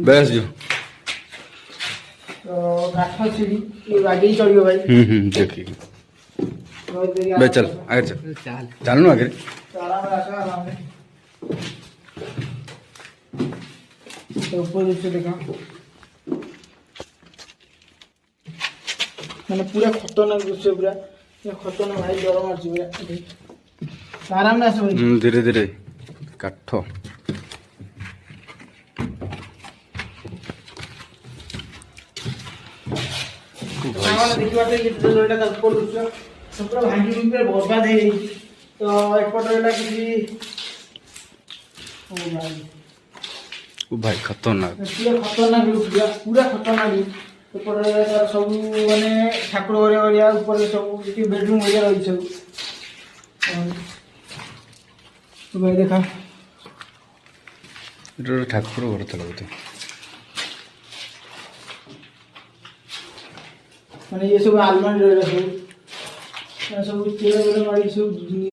बैस जो तो काठ सीढ़ी ये आगे ही चढ़ियो भाई। देखिए भाई चल आगे चल चल चल ना आगे आराम से आशा आराम से तो ऊपर से देखा मैंने पूरा खतरनाक दृश्य पूरा ये खतरनाक भाई डर मारची पूरा आराम से आसो भाई धीरे धीरे काठ देखा ये ऊपर दृश्य पूरा भांगी पूरा बर्बाद है तो एपट रहा किसी ओ भाई खतरनाक पूरा खतरनाक पूरा खतरनाक एपटे तार सब माने ठाकुर घरिया ऊपर सब बेडरूम घरिया रही सब तो भाई देखा ठाकुर घर था बोलते माने ये सब आलमारी रहा सब सब चेहरा मारी सब